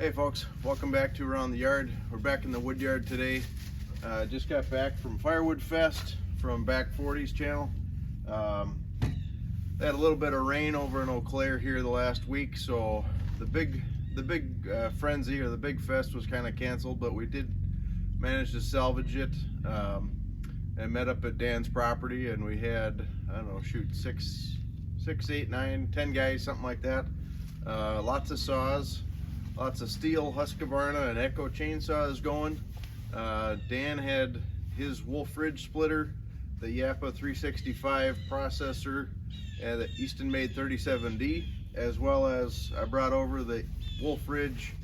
Hey folks, welcome back to Around the Yard. We're back in the Woodyard today. Just got back from Firewood Fest from Back 40's channel. They had a little bit of rain over in Eau Claire here the last week, so the big frenzy or the big fest was kind of canceled, but we did manage to salvage it and met up at Dan's property, and we had, I don't know, shoot, 6, 8, 9, 10 guys, something like that. Lots of saws. Lots of steel Husqvarna and Echo chainsaws going. Dan had his Wolf Ridge splitter, the Yappa 365 processor, and the Easton made 37D, as well as I brought over the Wolf Ridge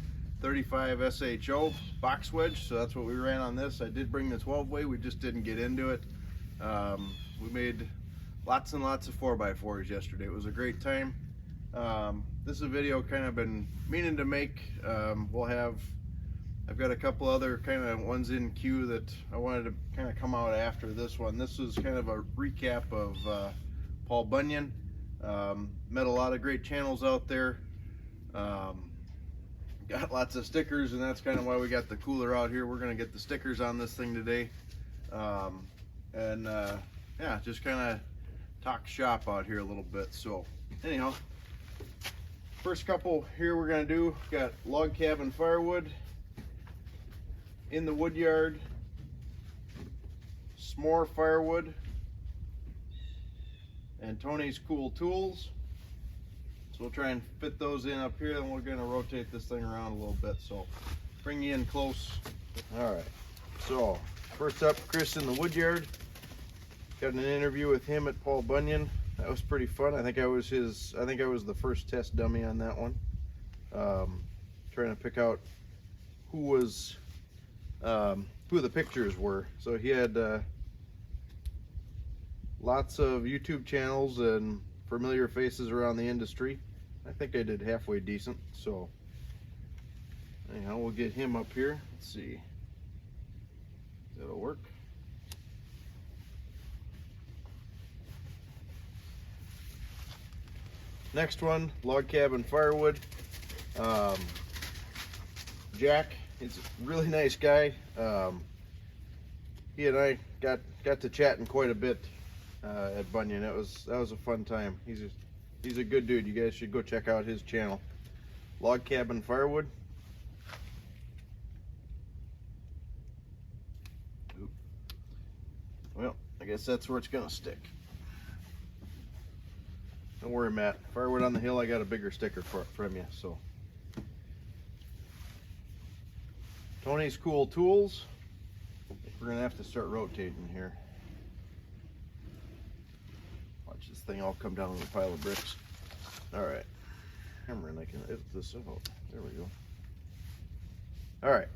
35 SHO box wedge, so that's what we ran on this. I did bring the 12-way, we just didn't get into it. We made lots and lots of 4x4s yesterday. It was a great time. This is a video kind of been meaning to make. I've got a couple other kind of ones in queue that I wanted to kind of come out after this one. This was kind of a recap of Paul Bunyan. Met a lot of great channels out there. Got lots of stickers, and that's kind of why we got the cooler out here. We're going to get the stickers on this thing today. Yeah, just kind of talk shop out here a little bit. So anyhow, first couple here we're going to do, got log cabin firewood in the Woodyard, s'more firewood, and Tony's cool tools. So we'll try and fit those in up here, and we're going to rotate this thing around a little bit, so bring you in close. All right, so first up, Chris in the Woodyard. Got an interview with him at Paul Bunyan. That was pretty fun. I think I was the first test dummy on that one. Trying to pick out who the pictures were. So he had lots of YouTube channels and familiar faces around the industry. I think I did halfway decent. So anyhow, we'll get him up here. Let's see. That'll work. Next one, log cabin firewood. Jack, he's a really nice guy. He and I got to chatting quite a bit at Bunyan. That was a fun time. He's a good dude. You guys should go check out his channel. Log cabin firewood. Oop. Well, I guess that's where it's gonna stick. Don't worry, Matt. Firewood on the hill, I got a bigger sticker from you, so. Tony's cool tools. We're gonna have to start rotating here. Watch this thing all come down with a pile of bricks. All right. Hammer, and I can edit this out. There we go. All right.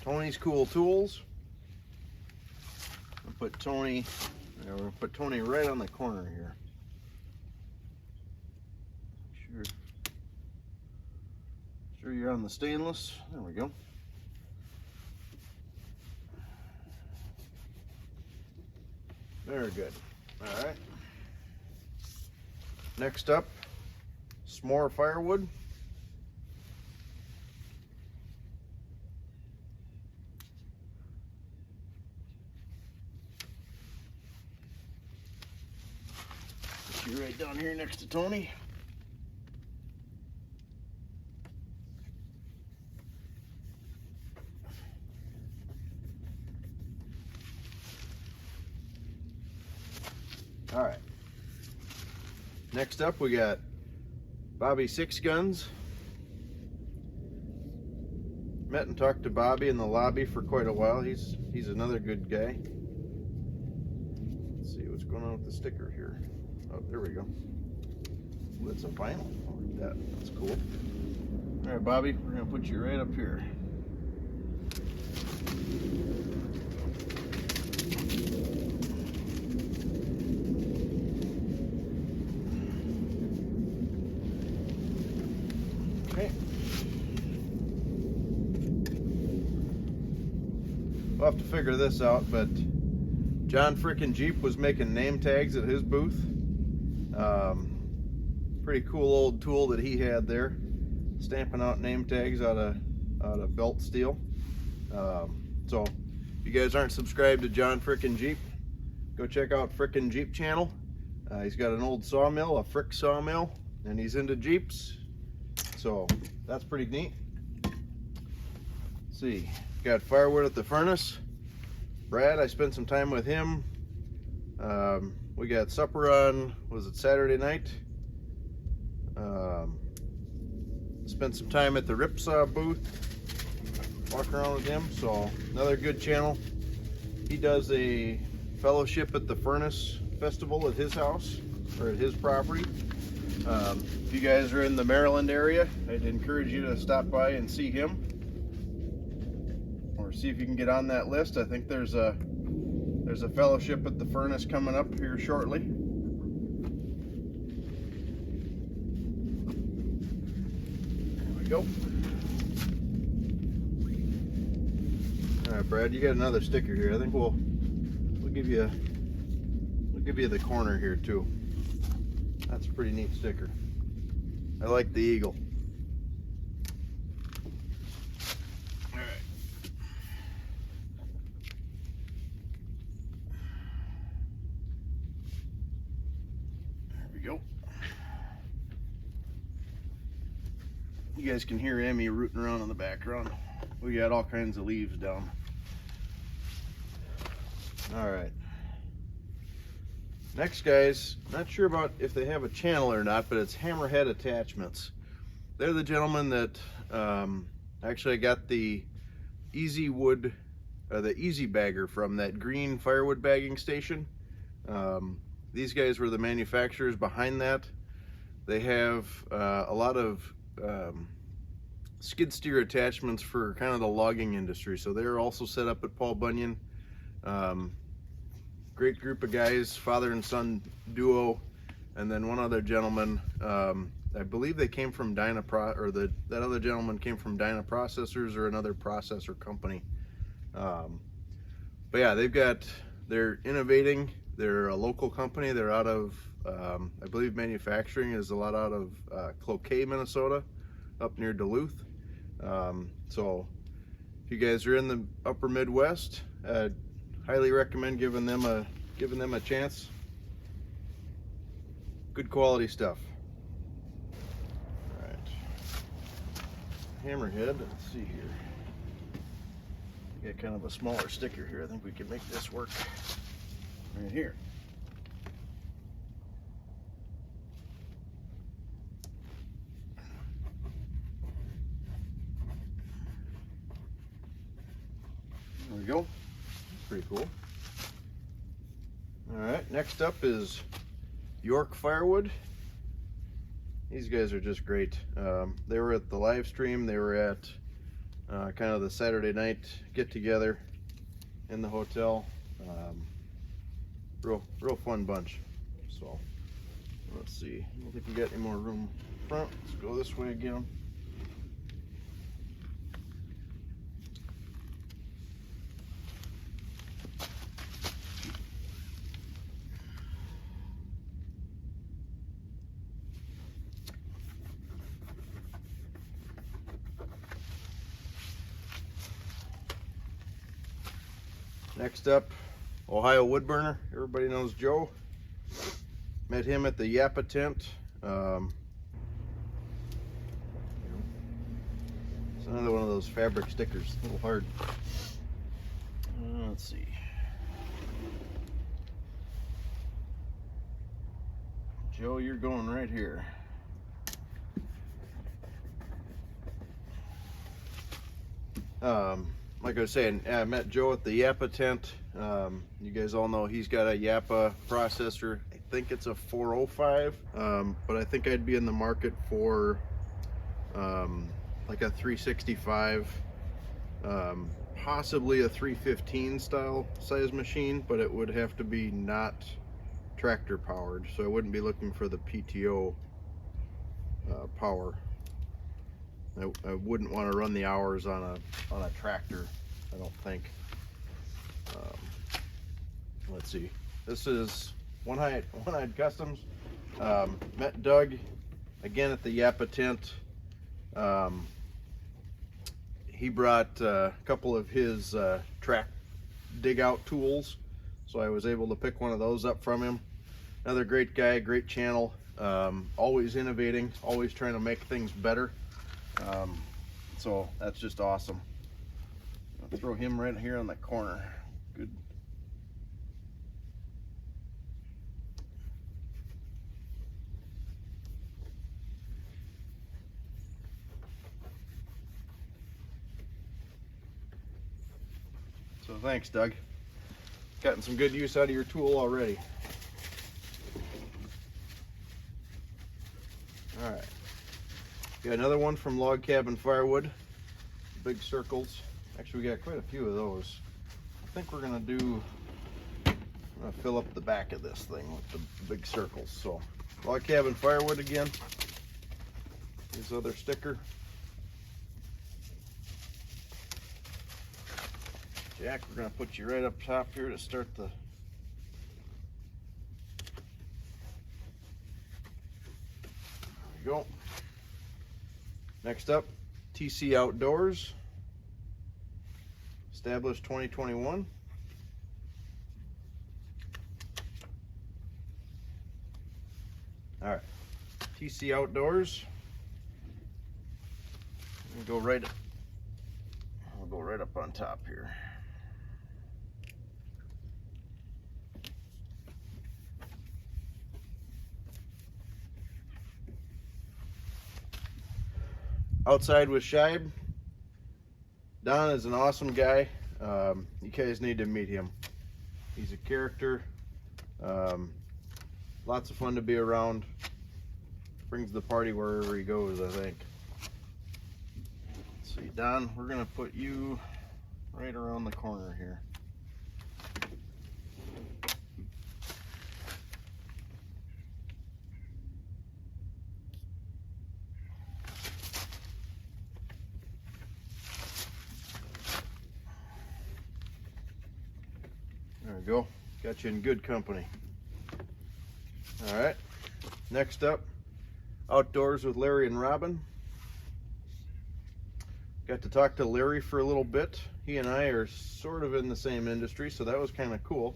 Tony's cool tools. We'll put Tony right on the corner here. Sure you're on the stainless. There we go. Very good. All right. Next up, s'more firewood. Put you right down here next to Tony. All right. Next up, we got Bobby Six Guns. Met and talked to Bobby in the lobby for quite a while. He's another good guy. Let's see what's going on with the sticker here. Oh, there we go. Ooh, that's a vinyl. I'll read that. That's cool. All right, Bobby, we're gonna put you right up here. We'll have to figure this out, but John frickin' Jeep was making name tags at his booth. Pretty cool old tool that he had there. stamping out name tags out of belt steel. So if you guys aren't subscribed to John Frickin' Jeep, go check out Frickin' Jeep channel. He's got an old sawmill, a Frick sawmill, and he's into Jeeps, so that's pretty neat. Let's see, got firewood at the furnace. Brad, I spent some time with him. We got supper on, was it Saturday night? Spent some time at the Ripsaw booth, walking around with him. So another good channel. He does a fellowship at the Furnace Festival at his house, or at his property. If you guys are in the Maryland area, I'd encourage you to stop by and see him, or see if you can get on that list. I think there's a fellowship at the Furnace coming up here shortly. Go. All right, Brad, you got another sticker here. I think we'll give you the corner here too. That's a pretty neat sticker. I like the eagle. All right. There we go. You guys can hear Emmy rooting around in the background. We got all kinds of leaves down. All right. Next, guys, not sure about if they have a channel or not, but it's Hammerhead Attachments. They're the gentleman that actually got the Easy Wood, the Easy Bagger from that green firewood bagging station. These guys were the manufacturers behind that. They have a lot of skid steer attachments for kind of the logging industry, so they're also set up at Paul Bunyan. Great group of guys, father and son duo, and then one other gentleman. I believe they came from that other gentleman came from Dyna Processors, or another processor company. But yeah, they're innovating. They're a local company. They're out of I believe manufacturing is a lot out of Cloquet, Minnesota, up near Duluth. So if you guys are in the upper Midwest, I'd highly recommend giving them a chance. Good quality stuff. All right, Hammerhead. Let's see here. Got kind of a smaller sticker here. I think we can make this work right here. There we go. Pretty cool. All right, next up is York Firewood. These guys are just great. They were at the live stream. They were at kind of the Saturday night get together in the hotel. Real fun bunch. So let's see. I don't think we got any more room front. Let's go this way again. Next up, Ohio Woodburner. Everybody knows Joe. Met him at the Yappa tent. It's another one of those fabric stickers, a little hard. Let's see. Joe, you're going right here. Like I was saying, I met Joe at the Yappa tent. You guys all know he's got a Yappa processor. I think it's a 405, but I think I'd be in the market for like a 365, possibly a 315 style size machine, but it would have to be not tractor powered, so I wouldn't be looking for the PTO power. I wouldn't want to run the hours on a tractor, I don't think. Let's see. This is One Eyed Customs. Met Doug again at the Yappa tent. He brought a couple of his track dig out tools, so I was able to pick one of those up from him. Another great guy, great channel, always innovating, always trying to make things better. So that's just awesome. I'll throw him right here on the corner. Good. So thanks, Doug. Gotten some good use out of your tool already. All right. Got another one from Log Cabin Firewood. Big circles. Actually, we got quite a few of those. I think we're gonna fill up the back of this thing with the big circles. So, Log Cabin Firewood again. His other sticker. Jack, we're gonna put you right up top here to start the. There you go. Next up, TC Outdoors. Established 2021. All right, TC Outdoors. We'll go right up on top here. Outside with Shibe. Don is an awesome guy. You guys need to meet him. He's a character. Lots of fun to be around. Brings the party wherever he goes, I think. Let's see, Don, we're gonna put you right around the corner here. There we go. Got you in good company. All right. Next up, Outdoors with Larry and Robin. Got to talk to Larry for a little bit. He and I are sort of in the same industry, so that was kind of cool.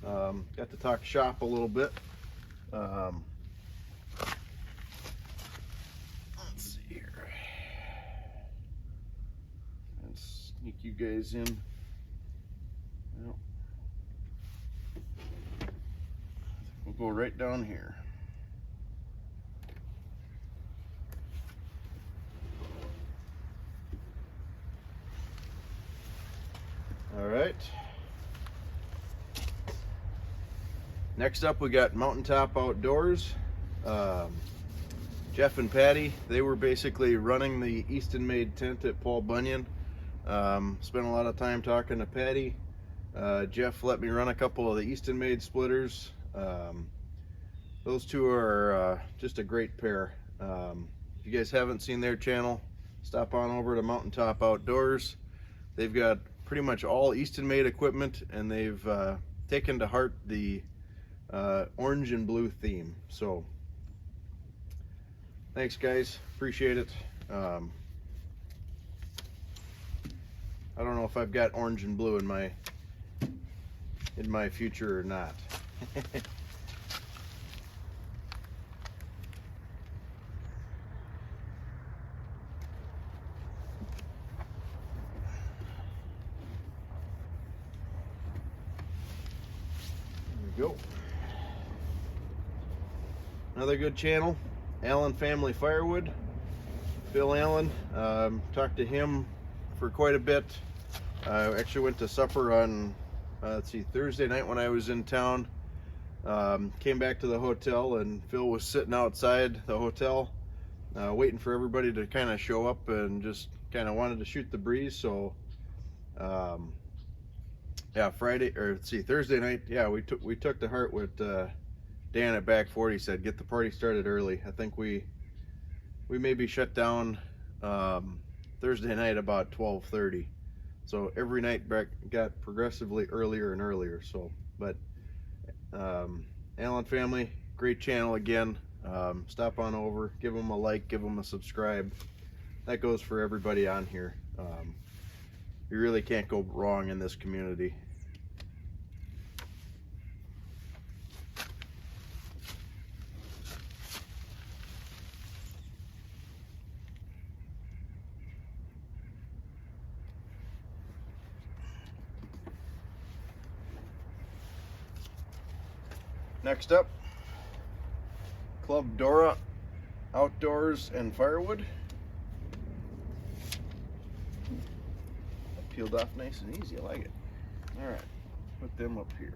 Got to talk shop a little bit. Let's see here. Let's sneak you guys in. Well, we'll go right down here. All right. Next up, we got Mountaintop Outdoors. Jeff and Patty, they were basically running the Easton Made tent at Paul Bunyan. Spent a lot of time talking to Patty. Jeff let me run a couple of the Easton Made splitters. Those two are just a great pair. If you guys haven't seen their channel, stop on over to Mountaintop Outdoors. They've got pretty much all Easton Made equipment, and they've taken to heart the orange and blue theme. So thanks, guys, appreciate it. I don't know if I've got orange and blue in my future or not. Go. Another good channel, Allen Family Firewood. Phil Allen, talked to him for quite a bit. I actually went to supper on let's see, Thursday night when I was in town. Came back to the hotel and Phil was sitting outside the hotel waiting for everybody to kind of show up, and just kind of wanted to shoot the breeze. So yeah, Thursday night, yeah, we took to heart what Dan at Back 40 said. Get the party started early. I think we maybe shut down Thursday night about 12:30. So every night got progressively earlier and earlier. So, but Allen Family, great channel again. Stop on over, give them a like, give them a subscribe. that goes for everybody on here. You really can't go wrong in this community. Next up, Club Dora Outdoors and Firewood. Peeled off nice and easy, I like it. All right, put them up here.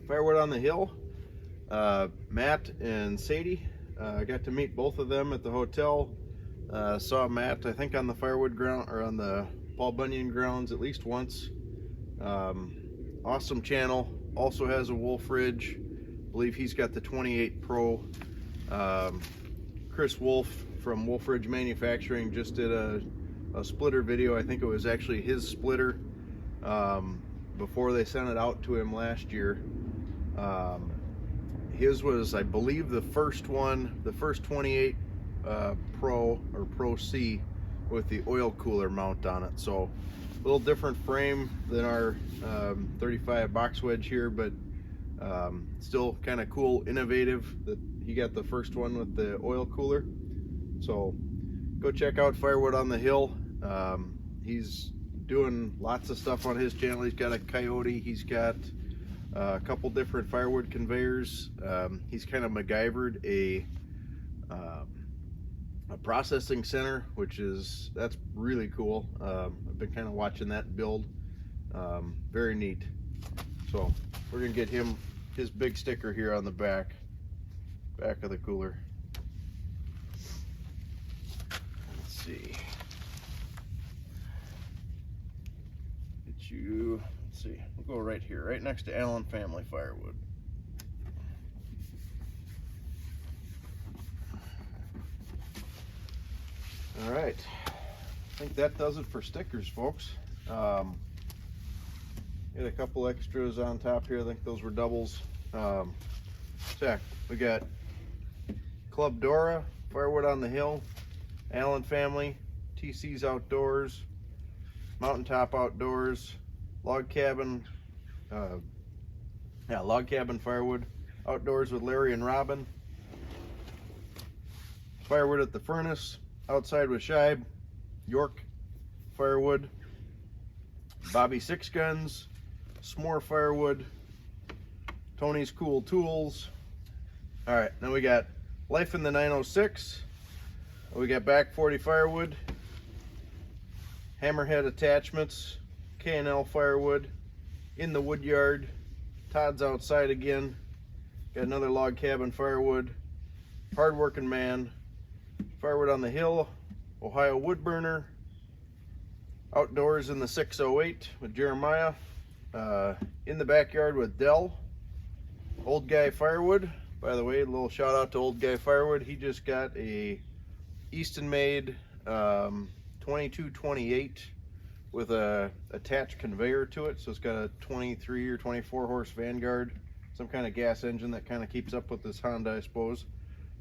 Firewood on the Hill, Matt and Sadie. I got to meet both of them at the hotel. Saw Matt, I think, on the Firewood ground, or on the Paul Bunyan grounds at least once. Awesome channel, also has a Wolf Ridge. I believe he's got the 28 Pro. Chris Wolf from Wolf Ridge Manufacturing just did a splitter video. I think it was actually his splitter before they sent it out to him last year. His was, I believe, the first one, the first 28 Pro or Pro C with the oil cooler mount on it. So a little different frame than our 35 box wedge here, but still kind of cool, innovative that he got the first one with the oil cooler. So go check out Firewood on the Hill. He's doing lots of stuff on his channel. He's got a Coyote, he's got a couple different firewood conveyors. He's kind of MacGyvered a processing center, that's really cool. I've been kind of watching that build. Very neat. So we're gonna get him his big sticker here on the back of the cooler. Let's see. Get you. Let's see. We'll go right here, right next to Allen Family Firewood. All right. I think that does it for stickers, folks. Get a couple extras on top here. I think those were doubles. Check. We got Club Dora, Firewood on the Hill, Allen Family, TC's Outdoors, Mountaintop Outdoors, Log Cabin Firewood, Outdoors with Larry and Robin, Firewood at the Furnace, Outside with Shibe, York Firewood, Bobby Six Guns, S'more Firewood, Tony's Cool Tools. All right, then we got Life in the 906. We got Back 40 Firewood, Hammerhead Attachments, K&L Firewood, In the Woodyard, Todd's Outside Again, got another Log Cabin Firewood, Hardworking Man, Firewood on the Hill, Ohio Woodburner, Outdoors in the 608 with Jeremiah, In the Backyard with Dell, Old Guy Firewood. By the way, a little shout out to Old Guy Firewood. He just got a Easton made 2228 with a attached conveyor to it. So it's got a 23 or 24 horse Vanguard, some kind of gas engine that kind of keeps up with this Honda, I suppose.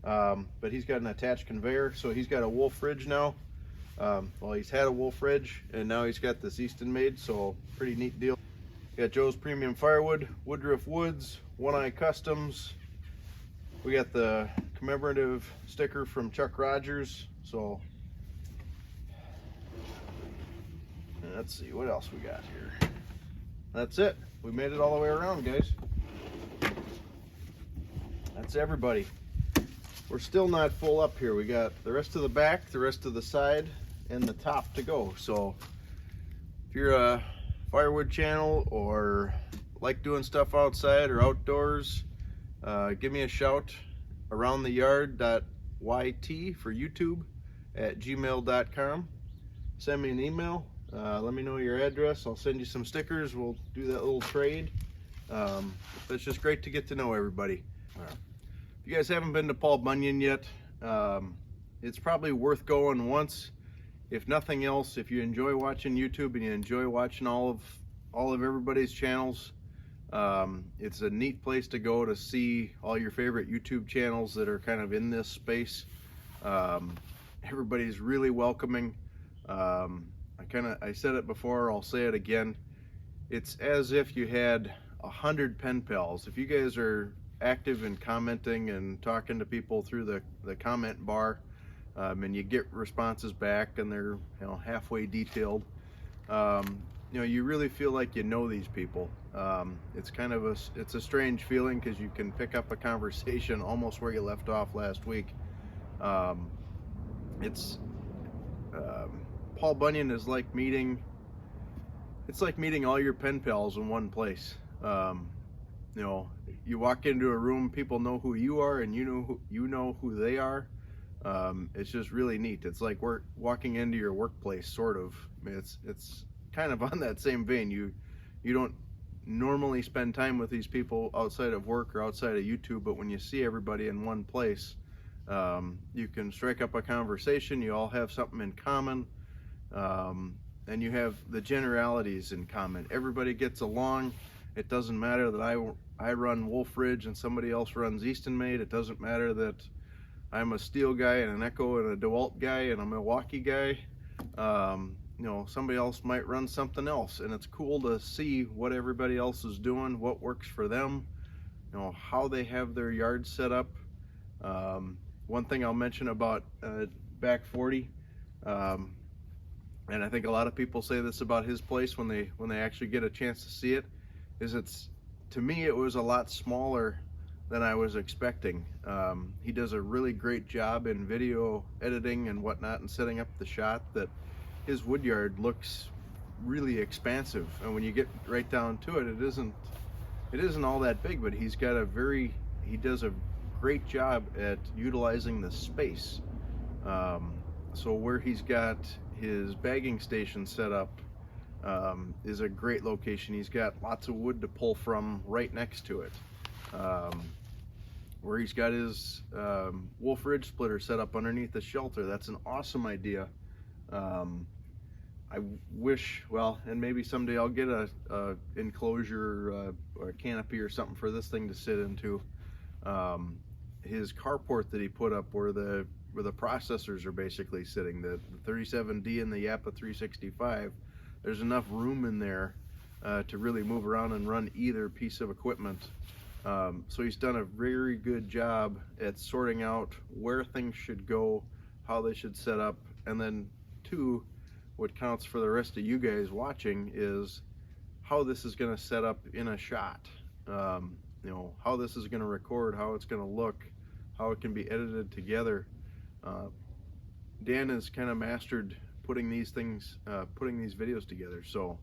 But he's got an attached conveyor, so he's got a Wolf Ridge now. Well, he's had a Wolf Ridge, and now he's got this Easton made, so pretty neat deal. Got Joe's Premium Firewood, Woodruff Woods, One Eye Customs. We got the commemorative sticker from Chuck Rogers. So let's see what else we got here. That's it. We made it all the way around, guys. That's everybody. We're still not full up here. We got the rest of the back, the rest of the side, and the top to go. So if you're a firewood channel or like doing stuff outside or outdoors, give me a shout. aroundtheyard.yt for YouTube at gmail.com. Send me an email. Let me know your address. I'll send you some stickers. We'll do that little trade. It's just great to get to know everybody. If you guys haven't been to Paul Bunyan yet, it's probably worth going once. If nothing else, if you enjoy watching YouTube and you enjoy watching all of everybody's channels, It's a neat place to go to see all your favorite YouTube channels that are kind of in this space. Everybody's really welcoming. I said it before, I'll say it again. It's as if you had 100 pen pals. If you guys are active in commenting and talking to people through the comment bar, and you get responses back and they're halfway detailed, you really feel like you know these people. It's kind of a strange feeling because you can pick up a conversation almost where you left off last week. Paul Bunyan is like meeting all your pen pals in one place. You walk into a room, people know who you are, and you know who they are. It's just really neat. It's like we're walking into your workplace, sort of. It's kind of on that same vein. You don't normally spend time with these people outside of work or outside of YouTube, but when you see everybody in one place, you can strike up a conversation. You all have something in common, and you have the generalities in common. Everybody gets along. It doesn't matter that I run Wolf Ridge and somebody else runs Easton Made. It doesn't matter that I'm a Steel guy and an Echo and a DeWalt guy and a Milwaukee guy. Somebody else might run something else, and it's cool to see what everybody else is doing, what works for them, how they have their yard set up. One thing I'll mention about Back 40, and I think a lot of people say this about his place when they actually get a chance to see it, is to me it was a lot smaller than I was expecting. He does a really great job in video editing and whatnot and setting up the shot that his Woodyard looks really expansive, and when you get right down to it, it isn't all that big, but he does a great job at utilizing the space. So where he's got his bagging station set up is a great location. He's got lots of wood to pull from right next to it. Where he's got his Wolf Ridge splitter set up underneath the shelter, that's an awesome idea. I wish, and maybe someday I'll get a enclosure or a canopy or something for this thing to sit into. His carport that he put up where the processors are basically sitting, the 37D and the Yappa 365, there's enough room in there to really move around and run either piece of equipment. So he's done a very good job at sorting out where things should go, how they should set up, and then two, what counts for the rest of you guys watching is how this is going to set up in a shot. How this is going to record, how it's going to look, how it can be edited together. Dan has kind of mastered putting these videos together. So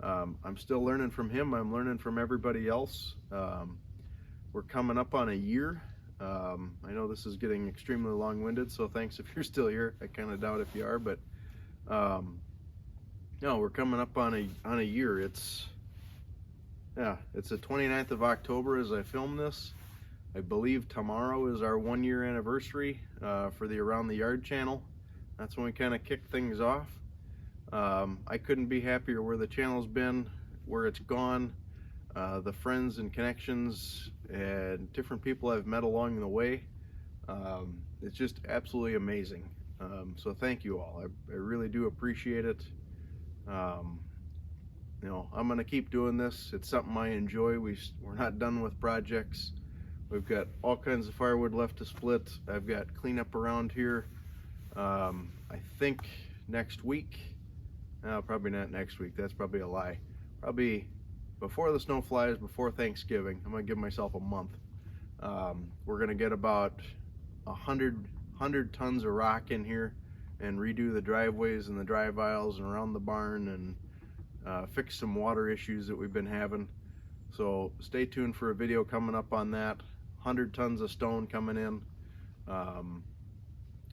I'm still learning from him. I'm learning from everybody else. We're coming up on a year. I know this is getting extremely long-winded, so thanks if you're still here. I kind of doubt if you are, but no, we're coming up on a year. It's the 29th of October as I film this. I believe tomorrow is our 1-year anniversary for the Around the Yard channel. That's when we kind of kicked things off. I couldn't be happier where the channel's been, where it's gone, the friends and connections and different people I've met along the way. It's just absolutely amazing. So thank you all. I really do appreciate it. I'm going to keep doing this. It's something I enjoy. We're not done with projects. We've got all kinds of firewood left to split. I've got cleanup around here. I think next week, probably not next week, that's probably a lie. Probably before the snow flies, before Thanksgiving, I'm going to give myself a month. We're going to get about 100 tons of rock in here and redo the driveways and the drive aisles and around the barn and fix some water issues that we've been having. So stay tuned for a video coming up on that. 100 tons of stone coming in.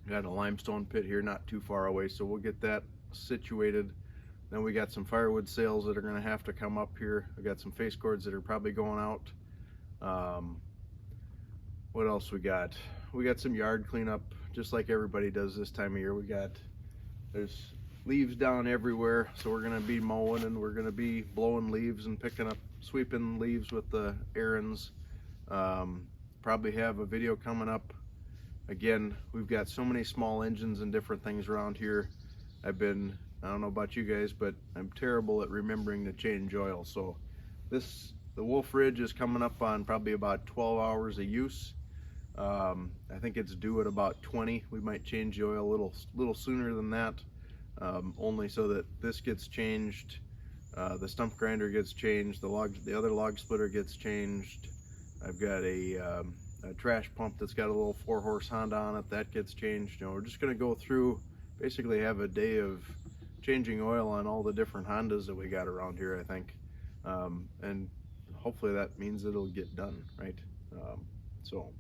Got a limestone pit here not too far away, so we'll get that situated. Then we got some firewood sales that are going to have to come up here. I got some face cords that are probably going out. What else we got? We got some yard cleanup, just like everybody does this time of year. There's leaves down everywhere, so we're going to be mowing and we're going to be blowing leaves and picking up sweeping leaves with the errands. Probably have a video coming up. Again, we've got so many small engines and different things around here. I don't know about you guys, but I'm terrible at remembering to change oil. So the Wolf Ridge is coming up on probably about 12 hours of use. I think it's due at about 20. We might change the oil a little sooner than that, only so that this gets changed, the stump grinder gets changed, the other log splitter gets changed. I've got a trash pump that's got a little 4-horse Honda on it, that gets changed. You know, we're just going to go through, basically have a day of changing oil on all the different Hondas that we got around here, I think. And hopefully that means it'll get done, right? So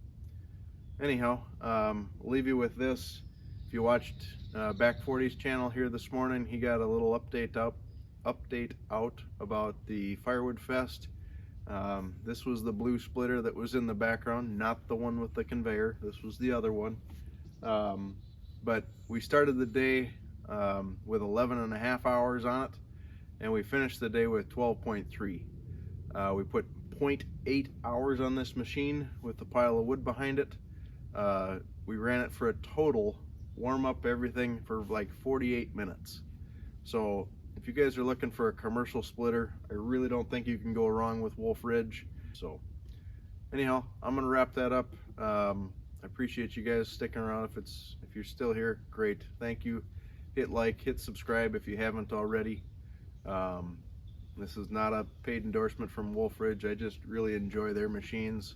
anyhow, I'll leave you with this. If you watched Back 40's channel here this morning, he got a little update out about the Firewood Fest. This was the blue splitter that was in the background, not the one with the conveyor. This was the other one. But we started the day with 11.5 hours on it, and we finished the day with 12.3. We put 0.8 hours on this machine with the pile of wood behind it. We ran it for a total, warm up everything, for like 48 minutes. So if you guys are looking for a commercial splitter, I really don't think you can go wrong with Wolf Ridge. So anyhow, I'm gonna wrap that up. I appreciate you guys sticking around. If you're still here, great, thank you. Hit like, hit subscribe if you haven't already. This is not a paid endorsement from Wolf Ridge. I just really enjoy their machines.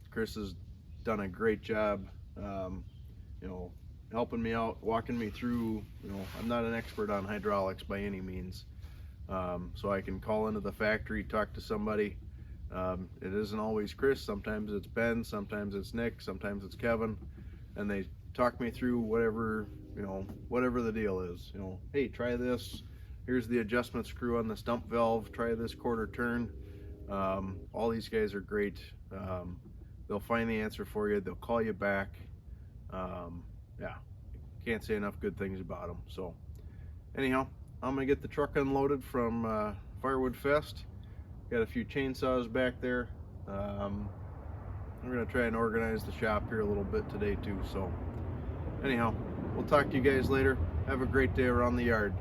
Chris has done a great job, you know, helping me out, walking me through. You know, I'm not an expert on hydraulics by any means, so I can call into the factory, talk to somebody. It isn't always Chris. Sometimes it's Ben, sometimes it's Nick, sometimes it's Kevin, and they talk me through whatever, you know, whatever the deal is. You know, hey, try this. Here's the adjustment screw on the stump valve. Try this quarter turn. All these guys are great. They'll find the answer for you. They'll call you back. Yeah, can't say enough good things about them. So anyhow, I'm gonna get the truck unloaded from Firewood Fest. Got a few chainsaws back there. I'm gonna try and organize the shop here a little bit today too. So anyhow, we'll talk to you guys later. Have a great day around the yard.